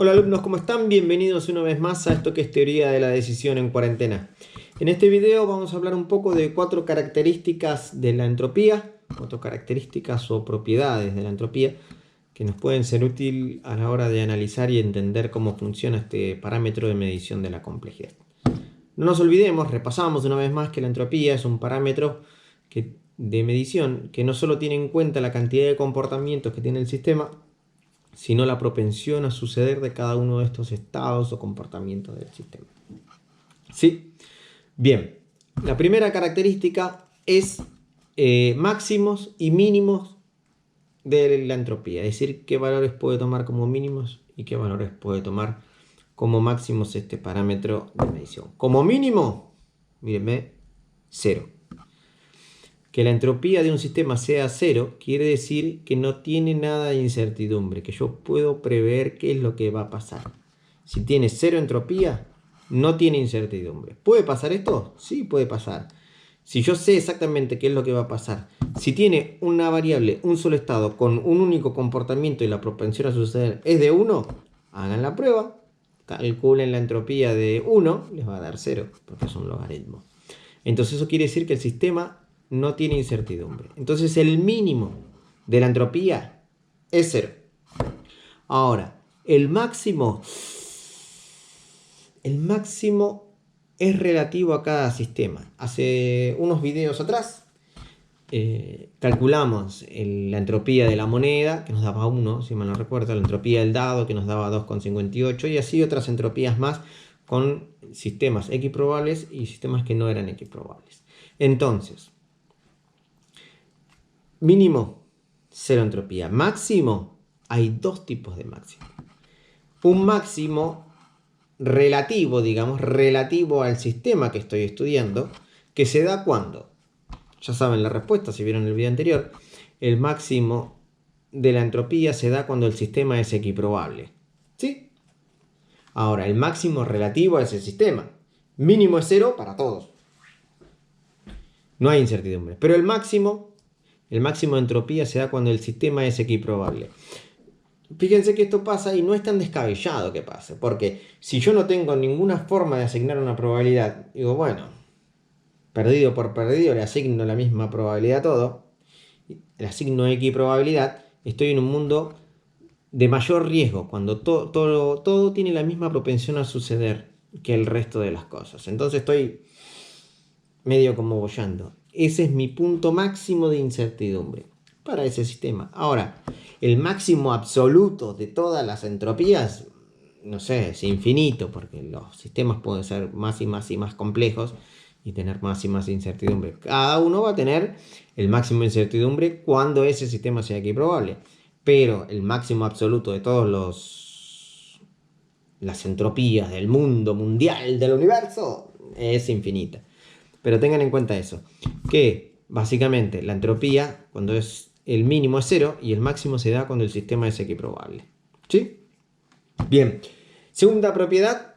Hola alumnos, ¿cómo están? Bienvenidos una vez más a esto que es teoría de la decisión en cuarentena. En este video vamos a hablar un poco de 4 características de la entropía, 4 características o propiedades de la entropía que nos pueden ser útil a la hora de analizar y entender cómo funciona este parámetro de medición de la complejidad. No nos olvidemos, repasamos una vez más que la entropía es un parámetro de medición que no solo tiene en cuenta la cantidad de comportamientos que tiene el sistema, sino la propensión a suceder de cada uno de estos estados o comportamientos del sistema. ¿Sí? Bien, la primera característica es máximos y mínimos de la entropía, es decir, qué valores puede tomar como mínimos y qué valores puede tomar como máximos este parámetro de medición. Como mínimo, mírenme, 0. Que la entropía de un sistema sea 0 quiere decir que no tiene nada de incertidumbre, que yo puedo prever qué es lo que va a pasar. Si tiene 0 entropía, no tiene incertidumbre. ¿Puede pasar esto? Sí, puede pasar. Si yo sé exactamente qué es lo que va a pasar, si tiene una variable, un solo estado, con un único comportamiento y la propensión a suceder es de 1, hagan la prueba, calculen la entropía de 1, les va a dar 0, porque es un logaritmo. Entonces eso quiere decir que el sistema no tiene incertidumbre. Entonces el mínimo de la entropía es 0. Ahora, el máximo es relativo a cada sistema. Hace unos videos atrás calculamos la entropía de la moneda, que nos daba 1, si mal no recuerdo, la entropía del dado, que nos daba 2,58, y así otras entropías más con sistemas equiprobables y sistemas que no eran equiprobables. Entonces, mínimo, 0 entropía. Máximo, hay 2 tipos de máximo. Un máximo relativo, digamos, relativo al sistema que estoy estudiando, que se da cuando, ya saben la respuesta si vieron el video anterior, el máximo de la entropía se da cuando el sistema es equiprobable. ¿Sí? Ahora, el máximo relativo a ese sistema. Mínimo es 0 para todos. No hay incertidumbre. Pero el máximo de entropía se da cuando el sistema es equiprobable. Fíjense que esto pasa y no es tan descabellado que pase. Porque si yo no tengo ninguna forma de asignar una probabilidad, digo, bueno, perdido por perdido le asigno la misma probabilidad a todo, le asigno equiprobabilidad, estoy en un mundo de mayor riesgo, cuando todo tiene la misma propensión a suceder que el resto de las cosas. Entonces estoy medio como boyando. Ese es mi punto máximo de incertidumbre para ese sistema. Ahora, el máximo absoluto de todas las entropías, no sé, es infinito, porque los sistemas pueden ser más y más y más complejos y tener más y más incertidumbre. Cada uno va a tener el máximo de incertidumbre cuando ese sistema sea equiprobable. Pero el máximo absoluto de todas las entropías del mundo mundial, del universo, es infinita. Pero tengan en cuenta eso, que básicamente la entropía, cuando es el mínimo es 0 y el máximo se da cuando el sistema es equiprobable. ¿Sí? Bien, segunda propiedad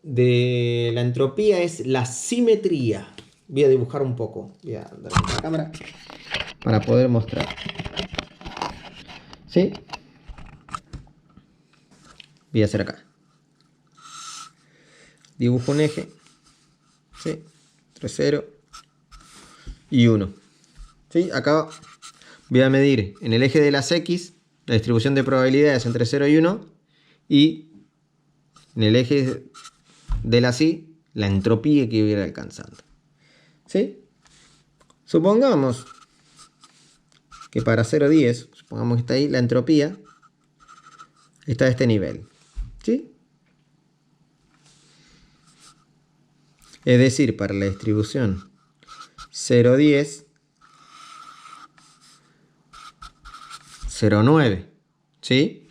de la entropía es la simetría. Voy a dibujar un poco, voy a dar la cámara para poder mostrar. ¿Sí? Voy a hacer acá. Dibujo un eje. ¿Sí? 3, 0 y 1. ¿Sí? Acá voy a medir en el eje de las X la distribución de probabilidades entre 0 y 1 y en el eje de las Y la entropía que voy a ir alcanzando. ¿Sí? Supongamos que para 0,10, supongamos que está ahí, la entropía está a este nivel. ¿Sí? Es decir, para la distribución 0,10, 0,9. ¿Sí?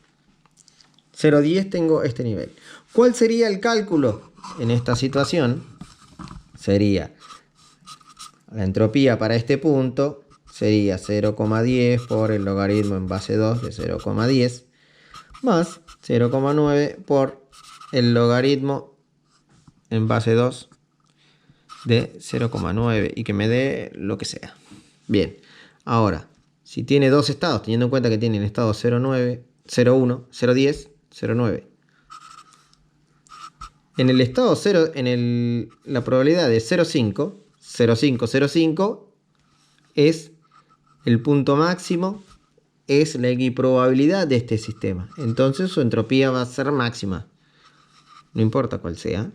0,10 tengo este nivel. ¿Cuál sería el cálculo en esta situación? Sería la entropía para este punto, sería 0,10 por el logaritmo en base 2 de 0,10 más 0,9 por el logaritmo en base 2 de 0,9 y que me dé lo que sea. Bien, ahora, si tiene dos estados, teniendo en cuenta que tiene el estado 0,9, 0,1, 0,10, 0,9, En el estado 0, la probabilidad de 0,5, 0,5, 0,5 es el punto máximo, es la equiprobabilidad de este sistema. Entonces su entropía va a ser máxima. No importa cuál sea.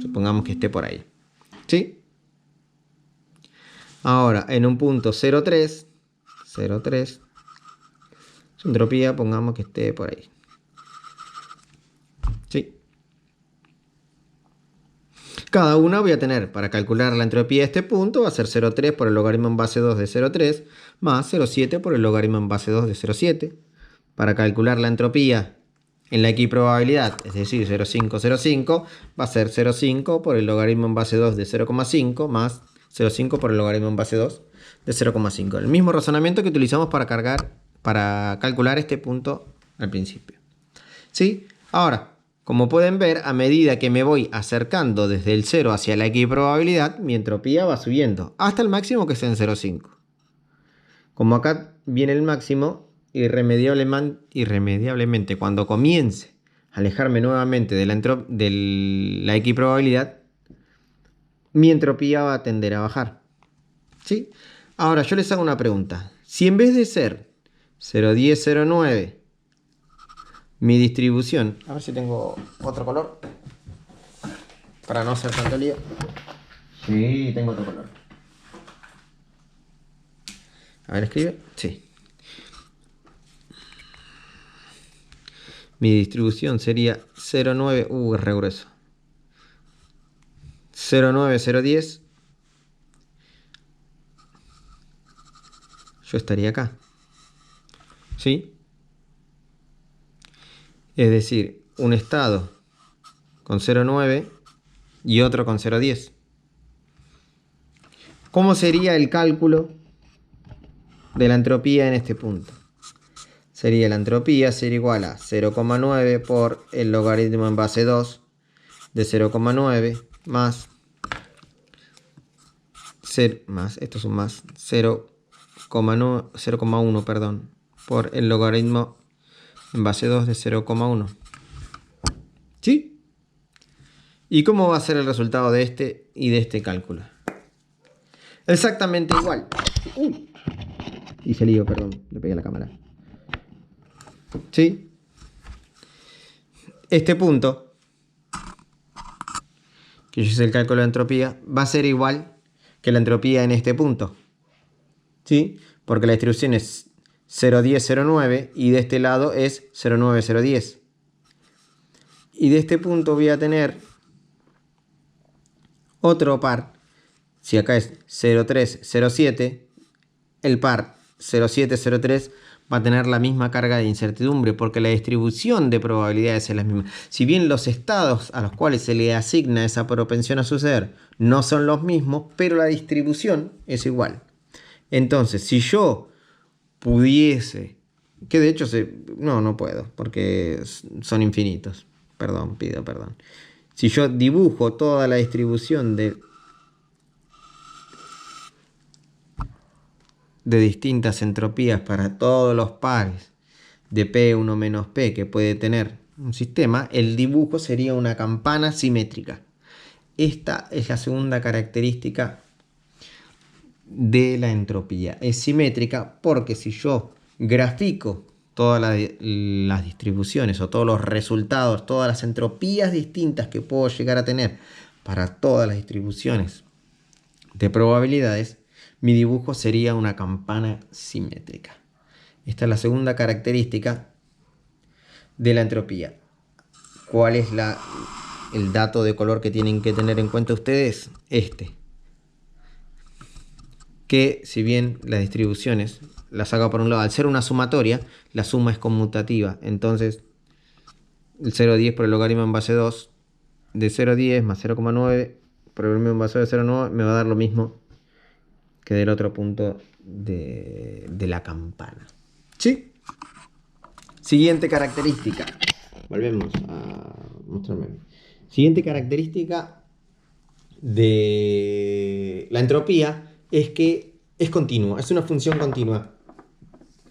Supongamos que esté por ahí. ¿Sí? Ahora, en un punto 0,3, 0,3, su entropía pongamos que esté por ahí. ¿Sí? Cada una voy a tener, para calcular la entropía de este punto, va a ser 0,3 por el logaritmo en base 2 de 0,3 más 0,7 por el logaritmo en base 2 de 0,7. Para calcular la entropía en la equiprobabilidad, es decir, 0,5, 0,5, va a ser 0,5 por el logaritmo en base 2 de 0,5 más 0,5 por el logaritmo en base 2 de 0,5. El mismo razonamiento que utilizamos para calcular este punto al principio. ¿Sí? Ahora, como pueden ver, a medida que me voy acercando desde el 0 hacia la equiprobabilidad, mi entropía va subiendo hasta el máximo que es en 0,5. Como acá viene el máximo, irremediablemente cuando comience a alejarme nuevamente de la equiprobabilidad, mi entropía va a tender a bajar. ¿Sí? Ahora yo les hago una pregunta. Si en vez de ser 0,10, 0,9, mi distribución, a ver si tengo otro color para no hacer tanto lío. Sí, tengo otro color. A ver, escribe. Sí. Mi distribución sería 0,9. Es re grueso. 0,9, 0,10. Yo estaría acá. ¿Sí? Es decir, un estado con 0,9 y otro con 0,10. ¿Cómo sería el cálculo de la entropía en este punto? Sería la entropía ser igual a 0,9 por el logaritmo en base 2 de 0,9 más, esto es un más 0,1, perdón, por el logaritmo en base 2 de 0,1. ¿Sí? ¿Y cómo va a ser el resultado de este y de este cálculo? Exactamente igual. Hice lío, perdón, le pegué a la cámara. ¿Sí? Este punto, que yo hice el cálculo de entropía, va a ser igual que la entropía en este punto. ¿Sí? Porque la distribución es 0,10, 0,9 y de este lado es 0,9, 0,10. Y de este punto voy a tener otro par. Si acá es 0,3, 0,7, el par 0,7, 0,3 va a tener la misma carga de incertidumbre porque la distribución de probabilidades es la misma. Si bien los estados a los cuales se le asigna esa propensión a suceder no son los mismos, pero la distribución es igual. Entonces, si yo pudiese, que de hecho no puedo porque son infinitos. Perdón, pido perdón. Si yo dibujo toda la distribución de distintas entropías para todos los pares de P1 menos P que puede tener un sistema, el dibujo sería una campana simétrica. Esta es la segunda característica de la entropía. Es simétrica porque si yo grafico todas las distribuciones o todos los resultados, todas las entropías distintas que puedo llegar a tener para todas las distribuciones de probabilidades, mi dibujo sería una campana simétrica. Esta es la segunda característica de la entropía. ¿Cuál es el dato de color que tienen que tener en cuenta ustedes? Que si bien las distribuciones las hago por un lado, al ser una sumatoria, la suma es conmutativa. Entonces, el 0,10 por el logaritmo en base 2 de 0,10 más 0,9 por el logaritmo en base 2 de 0,9 me va a dar lo mismo que del otro punto de la campana. ¿Sí? Siguiente característica. Volvemos a mostrarme. Siguiente característica de la entropía es que es continua, es una función continua.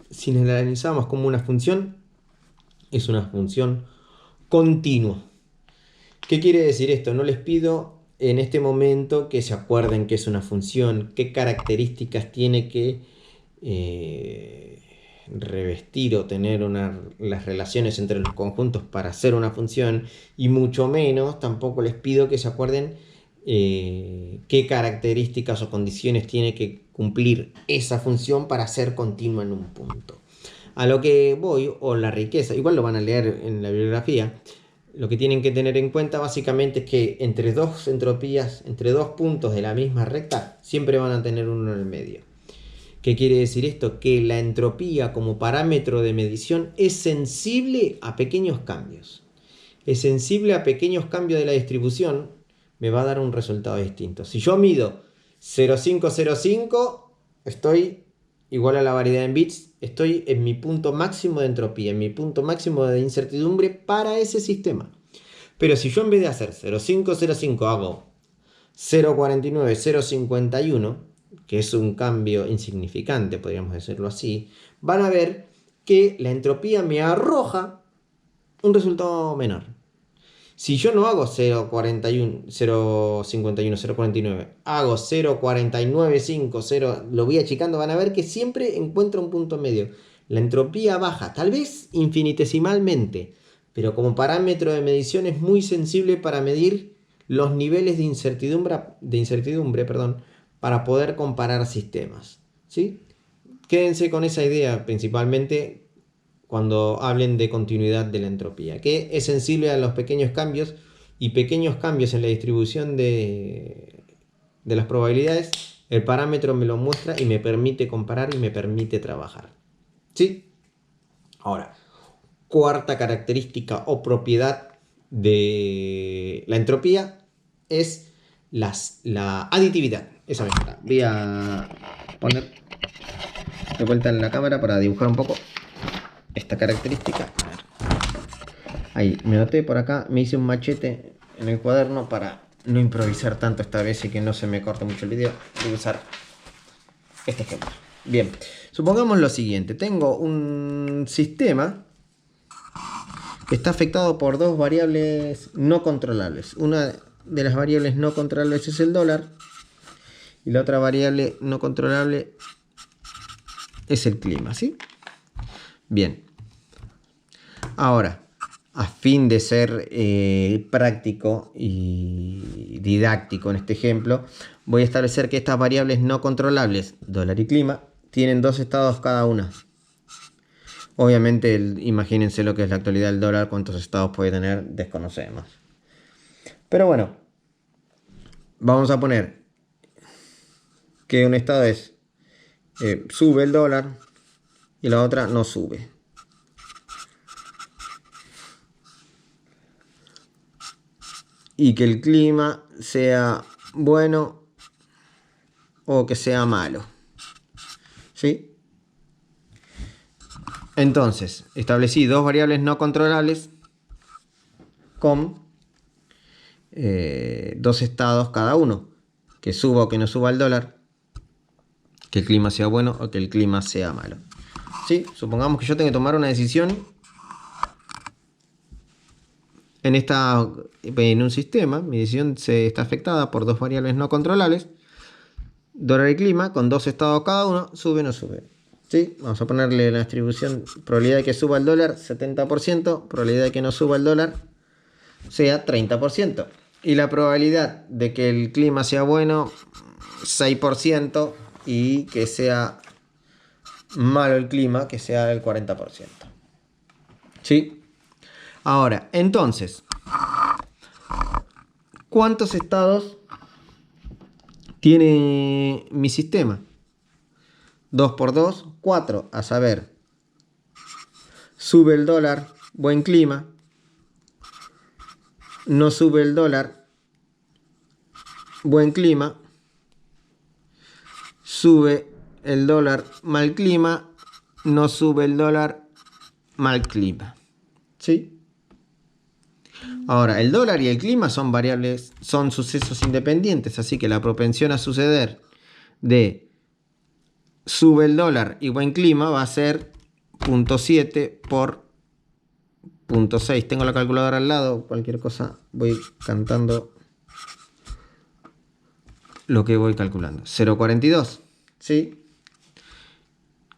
Si la analizamos como una función, es una función continua. ¿Qué quiere decir esto? No les pido en este momento que se acuerden que es una función, qué características tiene que revestir o tener las relaciones entre los conjuntos para hacer una función, y mucho menos tampoco les pido que se acuerden qué características o condiciones tiene que cumplir esa función para ser continua en un punto. A lo que voy, o la riqueza, igual lo van a leer en la bibliografía, lo que tienen que tener en cuenta básicamente es que entre dos entropías, entre dos puntos de la misma recta, siempre van a tener uno en el medio. ¿Qué quiere decir esto? Que la entropía como parámetro de medición es sensible a pequeños cambios. Es sensible a pequeños cambios de la distribución, me va a dar un resultado distinto. Si yo mido 0,505, estoy igual a la variedad en bits, estoy en mi punto máximo de entropía, en mi punto máximo de incertidumbre para ese sistema. Pero si yo en vez de hacer 0,505 hago 0,49, 0,51, que es un cambio insignificante, podríamos decirlo así, van a ver que la entropía me arroja un resultado menor. Si yo no hago 0,41, 0,51, 0,49, hago 0,495, 0, lo voy achicando, van a ver que siempre encuentro un punto medio. La entropía baja, tal vez infinitesimalmente, pero como parámetro de medición es muy sensible para medir los niveles de incertidumbre, para poder comparar sistemas. ¿Sí? Quédense con esa idea principalmente cuando hablen de continuidad de la entropía, que es sensible a los pequeños cambios, y pequeños cambios en la distribución de las probabilidades, el parámetro me lo muestra y me permite comparar y me permite trabajar. ¿Sí? Ahora, cuarta característica o propiedad de la entropía es la aditividad. Esa misma. Voy a poner de vuelta en la cámara para dibujar un poco esta característica. Ahí, me noté por acá, me hice un machete en el cuaderno para no improvisar tanto esta vez y que no se me corte mucho el video. Voy a usar este ejemplo. Bien, supongamos lo siguiente. Tengo un sistema que está afectado por dos variables no controlables. Una de las variables no controlables es el dólar y la otra variable no controlable es el clima, ¿sí? Bien. Ahora, a fin de ser práctico y didáctico en este ejemplo, voy a establecer que estas variables no controlables, dólar y clima, tienen dos estados cada una. Obviamente, imagínense lo que es la actualidad del dólar, cuántos estados puede tener, desconocemos. Pero bueno, vamos a poner que un estado es sube el dólar y la otra no sube. Y que el clima sea bueno o que sea malo. ¿Sí? Entonces, establecí dos variables no controlables con dos estados cada uno. Que suba o que no suba el dólar. Que el clima sea bueno o que el clima sea malo. ¿Sí? Supongamos que yo tengo que tomar una decisión en un sistema. Mi decisión está afectada por dos variables no controlables, dólar y clima, con dos estados cada uno, sube o no sube. ¿Sí? Vamos a ponerle la distribución, probabilidad de que suba el dólar 70%, probabilidad de que no suba el dólar sea 30%. Y la probabilidad de que el clima sea bueno 6%, y que sea malo el clima, que sea el 40%. ¿Sí? Ahora, entonces, ¿cuántos estados tiene mi sistema? 2 por 2, 4. A saber, sube el dólar, buen clima. No sube el dólar, buen clima. Sube el dólar, mal clima. No sube el dólar, mal clima. ¿Sí? Ahora, el dólar y el clima son variables, son sucesos independientes, así que la propensión a suceder de sube el dólar y buen clima va a ser 0,7 por 0,6. Tengo la calculadora al lado, cualquier cosa voy cantando lo que voy calculando. 0,42, ¿sí?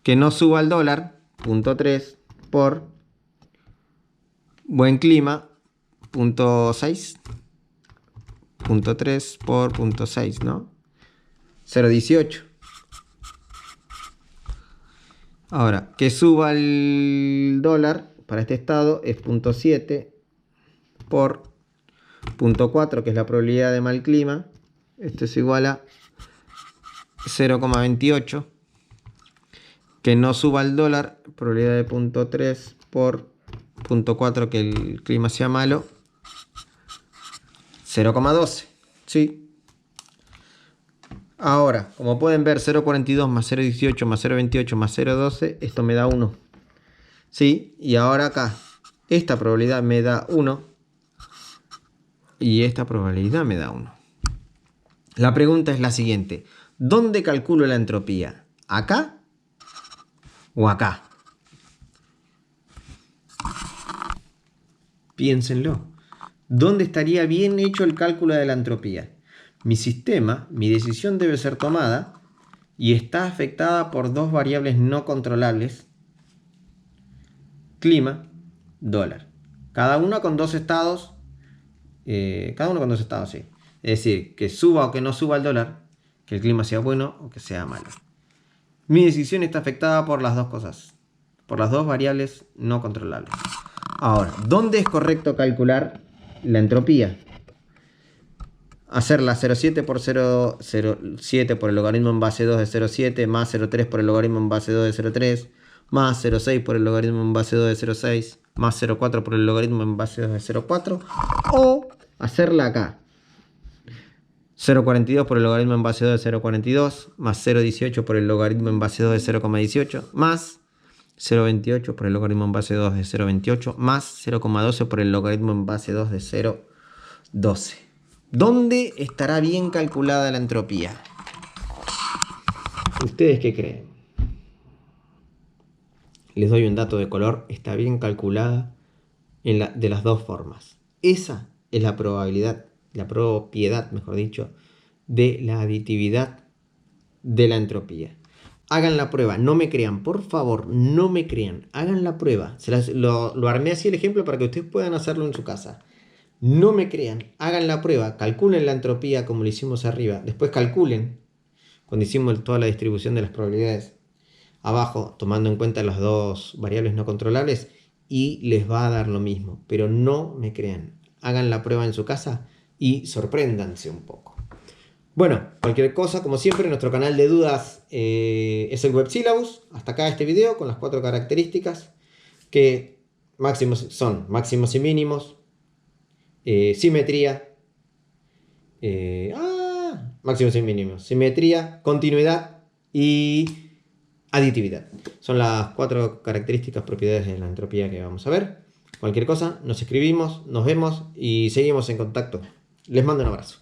Que no suba el dólar, 0,3 por buen clima, 0,6. 0,3 por 0,6, ¿no? 0,18. Ahora, que suba el dólar para este estado es 0,7 por 0,4, que es la probabilidad de mal clima. Esto es igual a 0,28. Que no suba el dólar, probabilidad de 0,3 por 0,4, que el clima sea malo, 0,12. ¿Sí? Ahora, como pueden ver, 0,42 más 0,18 más 0,28 más 0,12, esto me da 1. ¿Sí? Y ahora acá, esta probabilidad me da 1 y esta probabilidad me da 1. La pregunta es la siguiente: ¿dónde calculo la entropía? ¿Acá o acá? Piénsenlo. ¿Dónde estaría bien hecho el cálculo de la entropía? Mi sistema, mi decisión debe ser tomada y está afectada por dos variables no controlables: clima, dólar. Cada una con dos estados. Sí. Es decir, que suba o que no suba el dólar, que el clima sea bueno o que sea malo. Mi decisión está afectada por las dos cosas, por las dos variables no controlables. Ahora, ¿dónde es correcto calcular la entropía? Hacerla 0,7 por 0,07 por el logaritmo en base 2 de 0,7 más 0,3 por el logaritmo en base 2 de 0,3 más 0,6 por el logaritmo en base 2 de 0,6 más 0,4 por el logaritmo en base 2 de 0,4, o hacerla acá 0,42 por el logaritmo en base 2 de 0,42 más 0,18 por el logaritmo en base 2 de 0,18 más 0,28 por el logaritmo en base 2 de 0,28 más 0,12 por el logaritmo en base 2 de 0,12. ¿Dónde estará bien calculada la entropía? ¿Ustedes qué creen? Les doy un dato de color: está bien calculada de las dos formas. Esa es la probabilidad, la propiedad, mejor dicho, de la aditividad de la entropía. Hagan la prueba, no me crean, por favor, no me crean. Hagan la prueba. Lo armé así el ejemplo para que ustedes puedan hacerlo en su casa. No me crean, hagan la prueba, calculen la entropía como lo hicimos arriba. Después calculen, cuando hicimos toda la distribución de las probabilidades, abajo, tomando en cuenta las dos variables no controlables, y les va a dar lo mismo. Pero no me crean, hagan la prueba en su casa y sorpréndanse un poco. Bueno, cualquier cosa, como siempre, nuestro canal de dudas es el Web Syllabus. Hasta acá este video con las 4 características que son máximos y mínimos, simetría, máximos y mínimos, simetría, continuidad y aditividad. Son las 4 características, propiedades de la entropía que vamos a ver. Cualquier cosa, nos escribimos, nos vemos y seguimos en contacto. Les mando un abrazo.